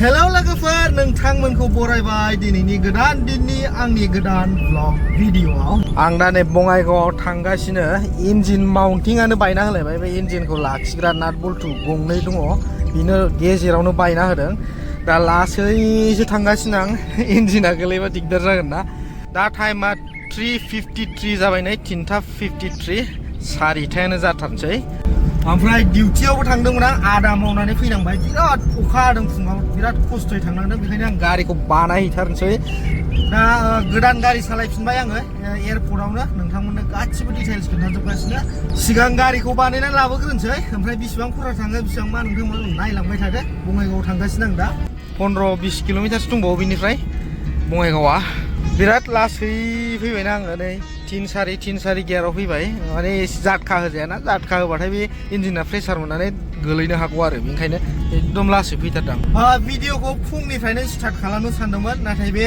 hello लोगोफोर नोंथांमोनखौ बरायबाय दिनैनि गोदान दिननि आंनि गोदान ब्लग भिडिअआव आं दा नै बङाइगावआव थांगासिनो इन्जिन माउन्टिंआनो बायना होलायबाय बे इन्जिनखौ लाखिग्रा नाट बल्टु गंनै दङ बिनो गेजेरावनो बायना होदों दा लासैसो थांगासिनो आं इन्जिना गोलैबा दिगदार जागोन ना दा टाइमा 3:53 जाबाय नै 3:53 सारिथायानो जाथारनोसै ओमफ्राय डिउटियावबो थांदोंमोन आं आदा मावनानै फैनांबाय बिराद अखा हादों फुङाव बिराद खस्थ'यै थांनांदों बेखायनो आं गारिखौ बानायहैथारनोसै दा गोदान गारि सालायफिनबाय आङो एयारपर्टआवनो नोंथांमोननो गासिबो डिटेल्स खोन्थाजोबगासिनो सिगां गारिखौ बानायनानै लाबोग्रोनोसै ओमफ्राय बेसेबां खरसा थाङो बेसेबां मा नोंथांमोन नायलांबाय थादो बङाइगावआव थांगासिनो आं दा 15-20 किल'मिटारसो दंबावो बेनिफ्राय बङाइगावआ बिराद लासै फैबायना आङो नै 3-3 गियाराव फैबाय माने जाटखा होजायाना जाटखा होबाथाय बे इन्जिना प्रेसार मोननानै गोलैनो हागौ आरो बेनिखायनो एकदम लासै फैथारदों भिडिअखौ फुंनिफ्रायनो स्टार्ट खालामनो सानदोंमोन नाथाय बे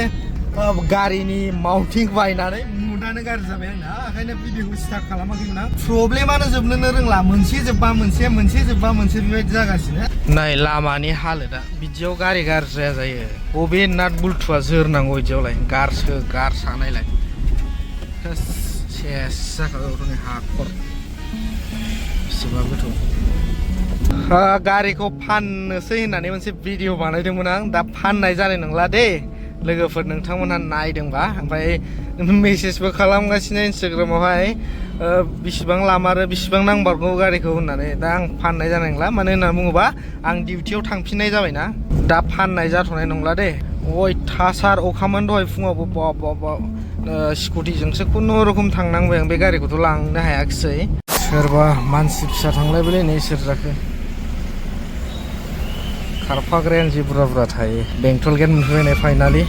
गारिनि माउन्टिं बायनानै मुदानो गाज्रि जाबाय आंना ओंखायनो भिडिअखौ स्टार्ट खालामाखैमोन आं प्रब्लेमानो जोबनोनो रोंला मोनसे जोबबा मोनसे मोनसे जोबबा मोनसे बेबायदि जागासिनो नै लामानि हालोदा बिदियाव गारि गाज्रि जायो बबे नाट बुल्टुआ जोरनांगौ बिदियावलाय गारसानायलाय सेस जाखागौ हाखर बेसेबा गोथौ गारिखौ फाननोसै होननानै मोनसे भिडिअ बानायदोंमोन आं दा फाननाय जानाय नंला दे लोगोफोर नोंथांमोनहा नायदोंबा ओमफ्राय मेसेजबो खालामगासिनो इन्सटाग्रामावहाय बिसिबां लामारो बिसिबां नांबारगौ गारिखौ होननानै दा आं फाननाय जानाय नंला मानो होनना बुङोबा आं डिउटियाव थांफिननाय जाबायना दा फाननाय जाथ'नाय नंला दे अयथासार अखामोन दहाय फुङावबो बाब स्कुटिजोंसो खुनुरुखुम थांनांबाय आं बे गारिखौथ' लांनो हायाखिसै सोरबा मानसि फिसा थांलायबायलै नै सोर जाखो खारफाग्रायानो जि बुरजा थायो बेंटल गेट मोनफैबाय नै फाइनालि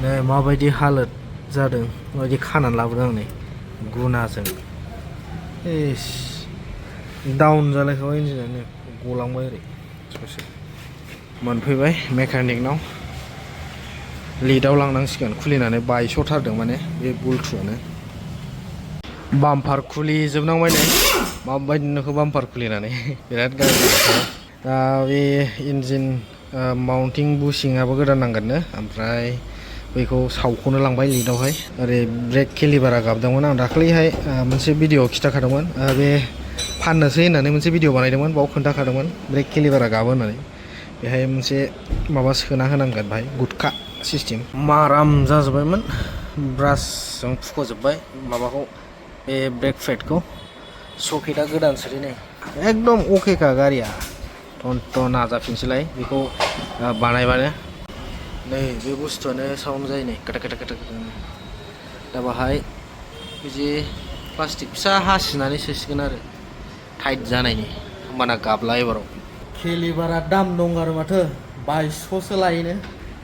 नै माबायदि हालोद जादों माबायदि खानानै लाबोदों आं नै गुनाजों इस डाउन जालायखाबाय इन्जिनानो गलांबाय ओरै ससे मोनफैबाय मेकानिकनाव लिडाव लांनांसिगोन खुलिनानै बायस'थारदों माने बे बुल्टुआनो बाम्पार खुलिजोबनांबाय नै माबायदि नुखो बाम्पार खुलिनानै बिराद गाज्रि दा बे इन्जिन माउन्टिं बुशिंआबो गोदान नांगोननो ओमफ्राय बैखौ सावख'नो लांबाय लिडावहाय ओरै ब्रेक केलिभारा गाबदोंमोन आं दाखालिहाय मोनसे भिडिअ खिथाखादोंमोन बे फाननोसै होननानै मोनसे भिडिअ बानायदोंमोन बाव खोन्थाखादोंमोन ब्रेक केलिभारा गाबो होननानै बेहाय मोनसे माबा सोना होनांगोन बाहाय गुटखा सिस्टेम माराम जाजोब्बायमोन ब्रासजों फुख'जोब्बाय माबाखौ बे ब्रेक पेडखौ सकेटआ गोदान सोलै नै एकदम अकेखा गारिया टन्ट' नाजाफिनसैलाय बेखौ बानायबानो नै बे बुस्थुआनो साउन्ड जायो नै खोथा दा बाहाय बिदि प्लास्टिक फिसा हासिनानै सोसिगोन आरो टाइट जानायनि होमबाना गाबला एबाराव केलिभारा दाम दं आरो माथो 2200सो लायोनो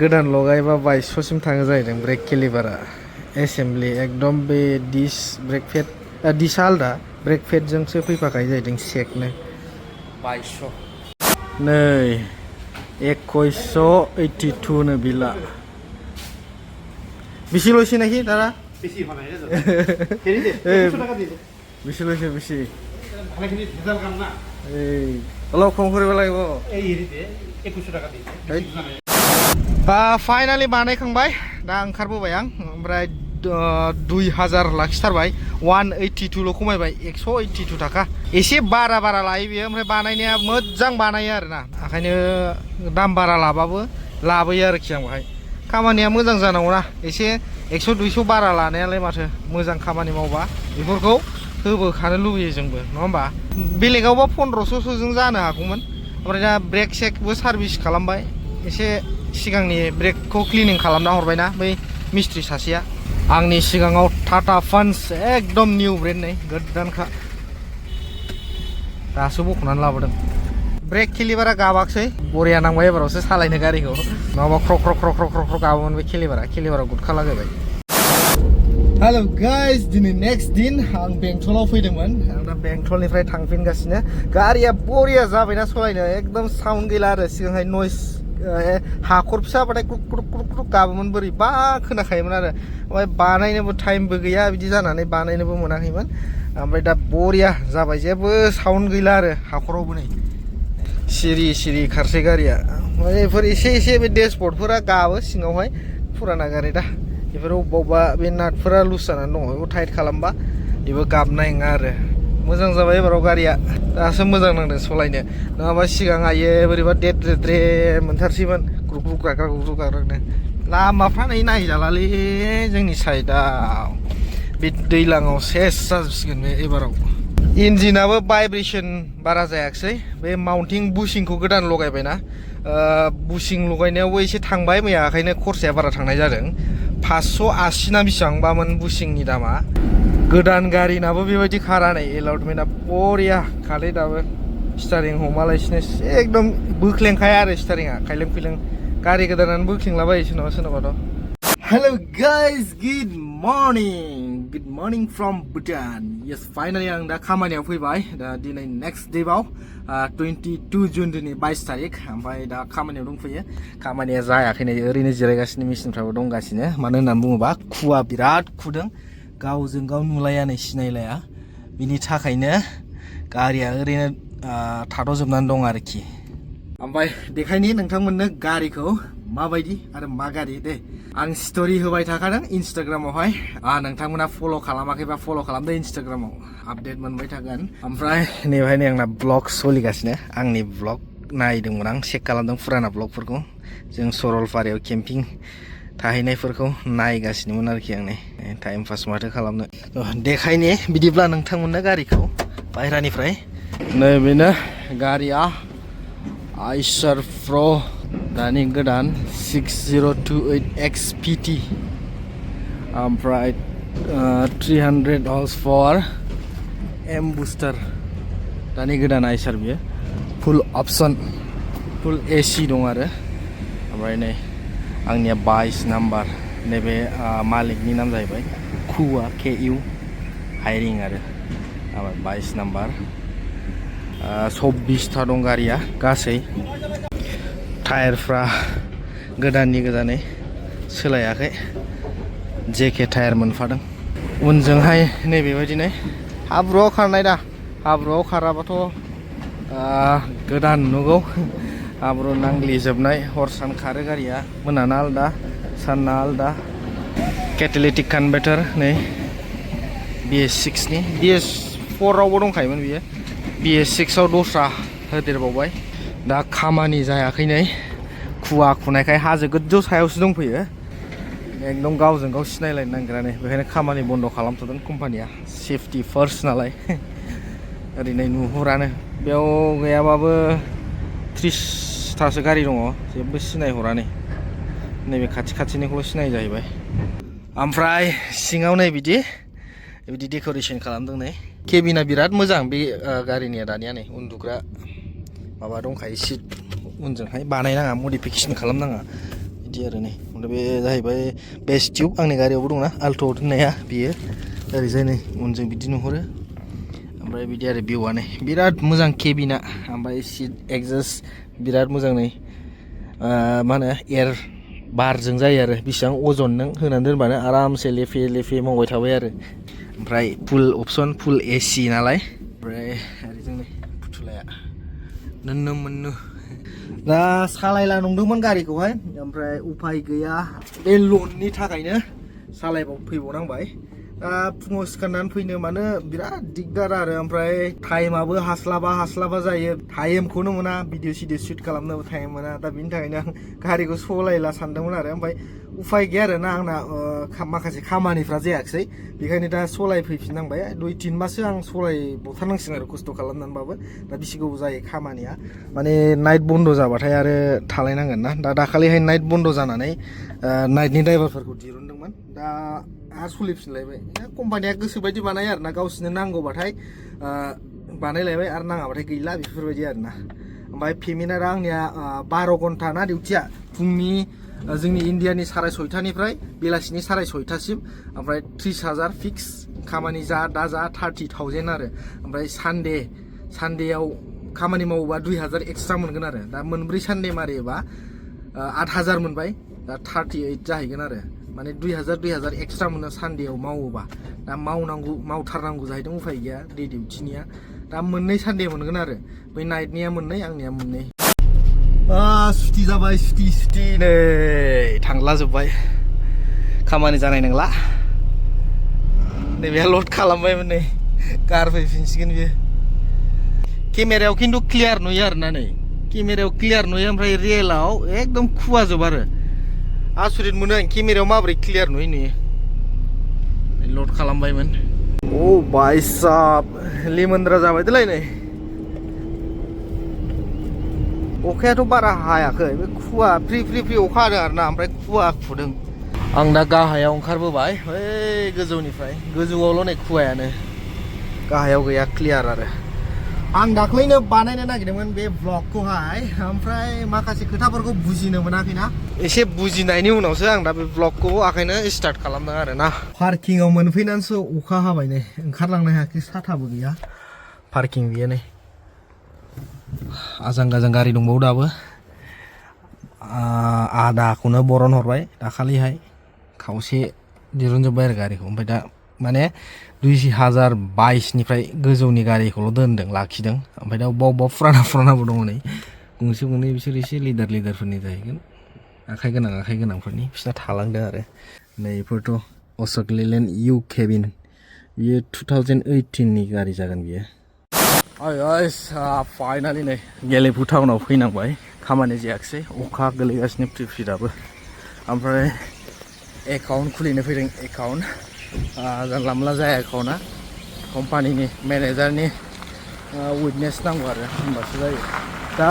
गोदान लगायबा 2200सिम थाङो जाहैदों ब्रेक केलिभारा एसेम्बलि एकदम बे डिस ब्रेक पेड डिसआ आलदा ब्रेक पेडजोंसो फैफाखायो जाहैदों सेकनो 2200 नै 2182 नो बिला बेसे लयसै नाखि दादा बेसे बेसे लयसै बेसे অলপ কম কৰিব লাগিব फाइनालि बानायखांबाय दा ओंखारबोबाय आं ओमफ्राय 2000 लाखिथारबाय 182ल' खमायबाय 182 थाखा एसे बारा लायो बेयो ओमफ्राय बानायनाया मोजां बानायो आरोना ओंखायनो दाम बारा लाबाबो लाबोयो आरोखि आं बेहाय खामानिया मोजां जानांगौना एसे 100-200 बारा लानायालाय माथो मोजां खामानि मावबा बेफोरखौ होबोखानो लुबैयो जोंबो नङा होमबा बेलेगावबा 1500सोजों जानो हागौमोन ओमफ्राय दा ब्रेक सेकबो सार्भिस खालामबाय एसे सिगांनि ब्रेकखौ क्लिनिं खालामना हरबायना बै मिस्ट्रि सासेया आंनि सिगाङाव टाटा पान्च एकदम निउ ब्रेन्ड नै गोदानखा दासो बख'नानै लाबोदों ब्रेक केलिभारा गाबाखसै बरिया नांबाय एबारावसो सालायनो गारिखौ नङाबा ख्र' गाबोमोन बे केलिभारा गुदखा लागायबाय हेलो गाइस दिनै नेक्स्ट दिन आं बेंटलाव फैदोंमोन आं दा बेंटलनिफ्राय थांफिनगासिनो गारिया बरिया जाबायना सालायनो एकदम साउन्ड गैला आरो सिगांहाय नयस हाखर फिसाबाथाय क्रुक गाबोमोन बोरैबा खोनाखायोमोन आरो ओमफ्राय बानायनोबो टाइमबो गैया बिदि जानानै बानायनोबो मोनाखैमोन ओमफ्राय दा बरिया जाबाय जेबो साउन्ड गैला आरो हाखरावबो नै सिरि सिरि खारसै गारिया बेफोर एसे बे डेशबर्डफोरा गाबो सिङावहाय फुराना गारि दा बेफोर अबेबा बे नाटफोरा लुज जानानै दङ बेखौ टाइट खालामबा बेबो गाबनाय नङा आरो मोजां जाबाय एबाराव गारिया दासो मोजां नांदों सलायनो नङाबा सिगां आयो बोरैबा द्रे मोनथारसैमोन ग्रुग्रुग गाग्रानो लामाफ्रा नै नायजालालै जोंनि साइडआव बे दैलाङाव सेस जाजोबसिगोन बे एबाराव इन्जिनाबो भाइब्रेसन बारा जायाखिसै बे माउन्टिं बुशिंखौ गोदान लगायबायना बुशिं लगायनायावबो एसे थांबाय मैया ओंखायनो खरसाया बारा थांनाय जादों 580 ना बेसेबांबामोन बुशिंनि दामा गोदान गारिनाबो बेबायदि खारा नै एलाउटमेन्टआ बरिया खालै दाबो स्टारिं हमालासिनो एकदम बोख्लेंखाया आरो स्टारिंआ खायलें खुइलें गारि गोदानानो बोख्लेंलाबायो सोरनाबाथ' hello guys good morning from Bhutan yes finally आं दा खामानियाव फैबाय दा दिनै नेक्स्ट डेआव 22 जुन दिनै 22 तारिख ओमफ्राय दा खामानियाव दंफैयो खामानिया जायाखै नै ओरैनो जिरायगासिनो मेसिनफ्राबो दंगासिनो मानो होननानै बुङोबा खुवा बिराद खुदों गावजों गाव नुलाया नै सिनायलाया बिनि थाखायनो गारिया ओरैनो थाद'जोबनानै दं आरोखि ओमफ्राय देखायनि नोंथांमोननो गारिखौ माबायदि आरो मा गारि दे आं स्टोरी होबाय थाखादों इन्स्टाग्रामावहाय नोंथांमोना फल' खालामाखैबा फल' खालामदो इन्स्टाग्रामाव आपडेट मोनबाय थागोन ओमफ्राय नैबेहाय नै आंना ब्लग सोलिगासिनो आंनि ब्लग नायदोंमोन आं चेक खालामदों फुराना ब्लगफोरखौ जों सरलपारायाव केम्पिं थाहैनायफोरखौ नायगासिनोमोन आरोखि आं नै टाइम पास माथो खालामनो देखायनि बिदिब्ला नोंथांमोननो गारिखौ बायह्रानिफ्राय नैबेनो गारिया आइसार प्र दानि गोदान 6028 XPT ओमफ्राय 300 हर्स पावर एम बुस्टार दानि गोदान आइसार बियो फुल अपसन फुल AC दं आरो ओमफ्राय नै आंनिया 22 नाम्बार नैबे मालिकनि नाम जाहैबाय खुवा KU हायरिं आरो 22 नाम्बार 24 दं गारिया गासै टायारफ्रा गोदाननि गोदानै सोलायाखै JK टायार मोनफादों उनजोंहाय नैबेबायदिनो हाब्रुआव खारनाय दा हाब्रुआव खाराबाथ' गोदान नुगौ हाब्रु नांग्लिजोबनाय हर सान खारो गारिया मोनाना आलदा सानना आलदा केटेलिटिक कनभार्टर नै BS6 नि BS4 आवबो दंखायोमोन बियो BS6 आव दस्रा होदेरबावबाय दा खामानि जायाखै नै खुवा खुनायखाय हाजो गोजौ सायावसो दंफैयो एकदम गावजों गाव सिनायलायनो नागिरा नै बेखायनो खामानि बन्द खालामथ'दों कम्पानिया सेफटि फार्स्ट नालाय ओरैनो नुहुरानो बेयाव गैयाबाबो 30थासो गारि दङ जेबो सिनायहरा नै नैबे खाथिनिखौल' सिनाय जाहैबाय ओमफ्राय सिङाव नै बिदि डेक'रेसन खालामदों नै केबिना बिराद मोजां बे गारिनिया दानिया नै उन्दुग्रा माबा दंखायो सिट उनजोंहाय बानायनाङा मडिफिकेसन खालामनाङा बिदि आरो नै ओमफ्राय बे जाहैबाय बेस टिउब आंनि गारियावबो दंना आल्ट' होननाया बियो ओरैजाय नै उनजों बिदि नुहुरो ओमफ्राय बिदि आरो भिउआ नै बिराद मोजां केबिना ओमफ्राय सिट एगजास्ट बिराद मोजां नै मा होनो एयार बारजों जायो आरो बेसेबां अजन नों होनानै दोनबानो आरामसे लेफे मावबाय थाबाय आरो ओमफ्राय फुल अपसन फुल AC नालाय ओमफ्राय ओरैजों नै फुथुलाया नोन्नो मोन्नो दा सालायला नंदोंमोन गारिखौहाय ओमफ्राय उफाय गैया बे लननि थाखायनो फैबावनांबाय दा फुङाव सिखारनानै फैनो मानो बिराद दिगदार आरो ओमफ्राय टाइमाबो हास्लाबा जायो टाइमखौनो मोना भिडिअ सिडिअ शुट खालामनोबो टाइम मोना दा बिनि थाखायनो आं गारिखौ सलायला सानदोंमोन आरो ओमफ्राय उफाय गैया आरो ना आंना माखासे खामानिफ्रा जायाखिसै बेखायनो दा सलायफैफिननांबाय 2-3 मासो आं सलायबावथारनांसिगोन आरो खस्थ' खालामनानैबाबो दा बेसे गोबाव जायो खामानिया माने नाइट बन्द जाबाथाय आरो थालायनांगोन ना दा दाखालिहाय नाइट बन्द जानानै नाइटनि ड्राइभारफोरखौ दिरुनदोंमोन दा आरो सलिफिनलायबाय कम्पानिया गोसोबायदि बानायो आरो ना गावसोरनो नांगौबाथाय बानायलायबाय आरो नाङाबाथाय गैला बेफोरबायदि आरो ना ओमफ्राय पेमेन्टआ आंनिया 12 घन्टा ना डिउटिया फुंनि जोंनि इन्डियानि 6:30निफ्राय बेलासिनि 6:30सिम ओमफ्राय 30,000 फिक्स खामानि जा 30,000 आरो ओमफ्राय सानडेयाव खामानि मावोबा 2,000 एक्सट्रा मोनगोन आरो दा मोनब्रै सानडे मारियोबा 8,000 मोनबाय दा 38 जाहैगोन आरो माने 2,000 एक्सट्रा मोनो सानडेयाव मावोबा दा मावथारनांगौ जाहैदों उफाय गैया डे डिउटिनिया दा मोननै सानदे मोनगोन आरो बै नाइटनिया मोननै आंनिया मोननै सुथि जाबाय सुथि नै थांला जोब्बाय खामानि जानाय नंला नैबे लड खालामबायमोन नै कार फैफिनसिगोन बियो केमेरायाव खिन्थु क्लियार नुयो आरोना नै केमेरायाव क्लियार नुयो ओमफ्राय रियेलाव एकदम खुवाजोब आरो आसुरित मोनो आं केमेरायाव माबोरै क्लियार नुयो लड खालामबायमोन ओ भाई साहब लिमोनद्रा जाबाय देलाय नै अखायाथ' बारा हायाखै बे खुवा फ्रि अखा हादों आरोना ओमफ्राय खुवा खुदों आं दा गाहायाव ओंखारबोबाय बै गोजौनिफ्राय गोजौआवल' नै खुवायानो गाहायाव गैया क्लियार आरो आं दाख्लैनो बानायनो नागिरदोंमोन बे ब्लगखौहाय ओमफ्राय माखासे खोथाफोरखौ बुजिनो मोनाखैना एसे बुजिनायनि उनावसो आं दा बे ब्लगखौ आखायनो स्टार्ट खालामदों आरो ना पार्किंआव मोनफैनानैसो अखा हाबाय नै ओंखारलांनो हायाखै साथाबो गैया पार्किं बियो नै आजां गाजां गारि दंबावो दाबो आदाखौनो बरन हरबाय दाखालिहाय खावसे दिरुनजोब्बाय आरो गारिखौ ओमफ्राय दा माने 2022निफ्राय गोजौनि गारिखौल' दोनदों लाखिदों ओमफ्राय दा अबेबा फुरानाबो दङ नै गंसे गंनै बिसोर एसे लिडारफोरनि जाहैगोन आखाइ गोनांफोरनि बिसोरना थालांदों आरो नै बेफोरथ' अशक लेलेन्ड इउ केबिन बियो 2018नि गारि जागोन बियो फाइनालि नै गेलेफु टाउनाव फैनांबाय खामानि जायाखिसै अखा गोलैगासिनो फ्रि दाबो ओमफ्राय एकाउन्ट खुलिनो फैदों एकाउन्ट जानला मोनला जाया एकाउन्टआ कम्पानिनि मेनेजारनि उइटनेस नांगौ आरो होमबासो जायो दा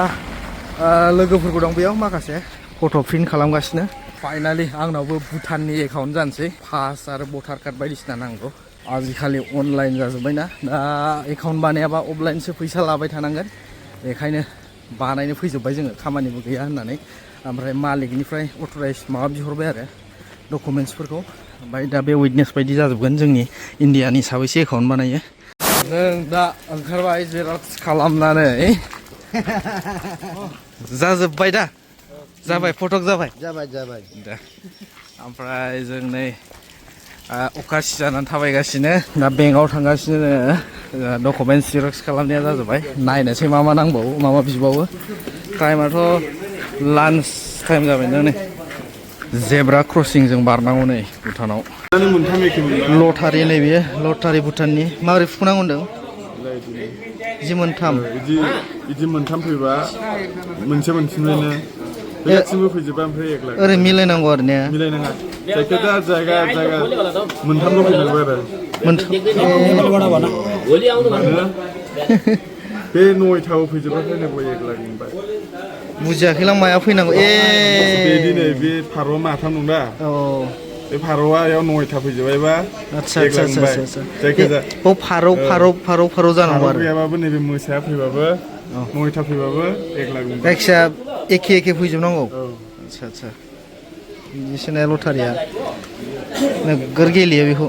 लोगोफोरबो दं बेयाव माखासे फट' प्रिन्ट खालामगासिनो फाइनालि आंनावबो भुटाननि एकाउन्ट जानोसै पास आरो भटार कार्ड बायदिसिना नांगौ आजिखालि अनलाइन जाजोब्बायना दा एकाउन्ट बानायाबा अफलाइनसो फैसा लाबाय थानांगोन बेखायनो बानायनो फैजोब्बाय जोङो खामानिबो गैया होननानै ओमफ्राय मालिकनिफ्राय अथराइज माबा बिहरबाय आरो डकुमेन्ट्सफोरखौ ओमफ्राय दा बे उइटनेस बायदि जाजोबगोन जोंनि इन्डियानि साबैसे एकाउन्ट बानायो जों दा ओंखारबाय जेरक्स खालामनानै जाजोब्बाय दा जाबाय फटक जाबाय दा ओमफ्राय जों नै अखा सिजानानै थाबायगासिनो दा बेंकआव थांगासिनो डकुमेन्टस जेरक्स खालामनाया जाजोब्बाय नायनोसै मा नांबावो मा बिबावो टाइमाथ' लान्च टाइम जाबाय नै जेब्रा क्रसिंजों बारनांगौ नै भुटानाव लटारि नै बेयो लटारि भुटाननि माबोरै फुनांगौ होनदों जि मोनथाम बिदि मोनथाम फैबा मोनसे मोनफिनबायनो बेलाथिंबो फैजोबा ओमफ्राय एक लाख ओरै मिलायनांगौ आरो ने मिलायनाङा जायखिजाया जायगा मोनथामल' फैनांगौ आरो बे नयथाबो फैजोबा फैनांगौ एक लाख मोनबाय बुजियाखैलां माया फैनांगौ दिनै बे फारौआ माथाम दं दा बे फारौआव नयथा फैजोबबायबा आच्छा जायखिजाया फारौ जानांगौ आरो गैयाबाबो नैबे मोसाया फैबाबो नयथा फैबाबो एक लाख मोनबाय जायखिजाया एखे फैजोबनांगौ आच्छा बिदिसोना लटारिया नोगोर गेलेयो बेखौ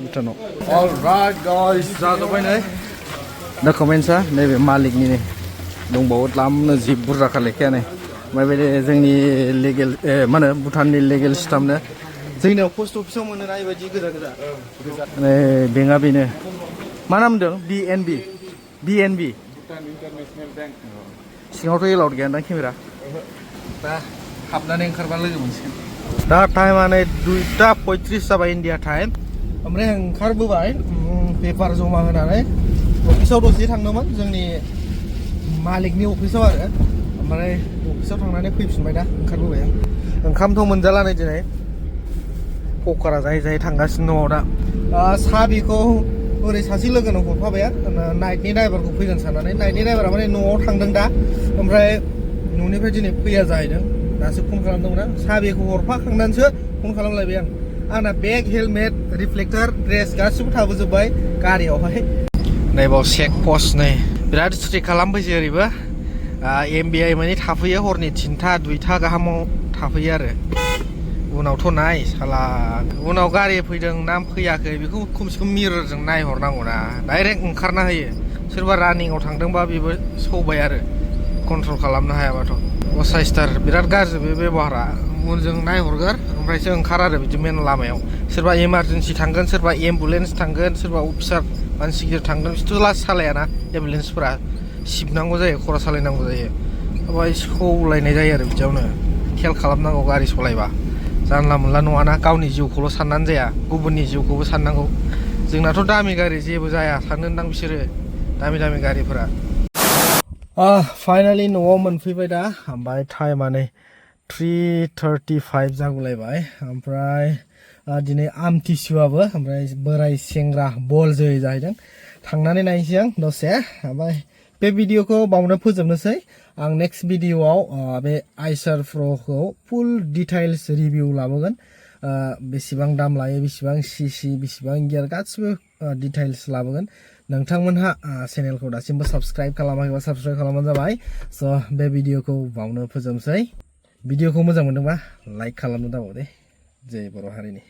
भुटानाव अलराइट गाइस जाजोब्बाय नै डकुमेन्ट्सआ नैबे मालिकनि दंबावो द्लामनो जि बुरजाखा लेखायानो ओमफ्राय बे जोंनि लिगेल मा होनो भुटाननि लिगेल सिस्टेमनो जोंनियाव पस्ट अफिसाव मोनो ना बेबायदि गोजा नै बेंकआ बेनो मा नाम होनदों BNB भुटान इन्टारनेसनेल बेंक सिङावथ' एलाउड गैया दां केमेरा दा हाबनानै ओंखारबा लोगो मोनसिगोन दा टाइमा नै 2:35 जाबाय इन्डिया टाइम ओमफ्राय ओंखारबोबाय पेपार जमा होनानै अफिसाव दसे थांदोंमोन जोंनि मालिकनि अफिसाव आरो ओमफ्राय अफिसाव थांनानै फैफिनबाय दा ओंखारबोबाय आं ओंखामथ' मोनजाला नै दिनै पकरा जायै थांगासिनो दङ दा साबिखौ ओरै सासे लोगोनो हरफाबाय नाइटनि ड्राइभारखौ फैगोन साननानै नाइटनि ड्राइभारा माने न'आव थांदों दा ओमफ्राय न'निफ्राय दिनै फैया जाहैदों दासो फन खालामदोंमोन आं साबिखौ हरफाखांनानैसो फन खालामलायबाय आंना बेग हेलमेट रिफ्लेक्टर ड्रेस गासिबो थाबोजोब्बाय गारियावहाय नैबाव चेक पस्ट नै बिराद स्ट्रिक खालामफैसै ओरैबो MBI माने थाफैयो हरनि 3टा 2टा गाहामाव थाफैयो आरो उनावथ' नाय साला उनाव गारि फैदों ना फैयाखै बेखौ खमसे खम मिररजों नायहरनांगौ ना डाइरेक्ट ओंखारना होयो सोरबा रानिंआव थांदोंबा बेबो सौबाय आरो कन्ट्रल खालामनो हायाबाथ' असाइस्टार बिराद गाज्रि बे बेबहारा उनजों नायहरगोर ओमफ्रायसो ओंखार आरो बिदि मेन लामायाव सोरबा इमारजेन्सि थांगोन सोरबा एम्बुलेन्स थांगोन सोरबा अफिसार मानसि गिदिर थांदों बिसोरथ' लास सालायाना एम्बुलेन्सफोरा सिबनांगौ जायो खर' सालायनांगौ जायो ओमफ्राय सौलायनाय जायो आरो बिदियावनो खेल खालामनांगौ गारि सालायबा जानला मोनला नङाना गावनि जिउखौल' साननानै जाया गुबुननि जिउखौबो साननांगौ जोंनाथ' दामि गारि जेबो जाया सानोदां बिसोरो दामि गारिफोरा फाइनालि न'आव मोनफैबाय दा ओमफ्राय टाइमा नै 3:35 जागुलायबाय ओमफ्राय दिनै आमथिसुवाबो ओमफ्राय बोराय सेंग्रा बल जोयै जाहैदों थांनानै नायनोसै आं दसे ओमफ्राय बे भिडिअखौ बावनो फोजोबनोसै आं नेक्स्ट भिडिअआव बे आइसार प्र'खौ फुल डिटेल्स रिभिउ लाबोगोन बेसेबां दाम लायो बेसेबां सीसी बेसेबां गियार गासिबो डिटेल्स लाबोगोन नोंथांमोनहा चेनेलखौ दासिमबो साबस्क्राइब खालामाखैबा साबस्क्राइब खालामबानो जाबाय स' बे भिडिअखौ बावनो फोजोबनोसै भिडिअखौ मोजां मोनदोंबा लाइक खालामनो दाबाव दे जय बर' हारिनि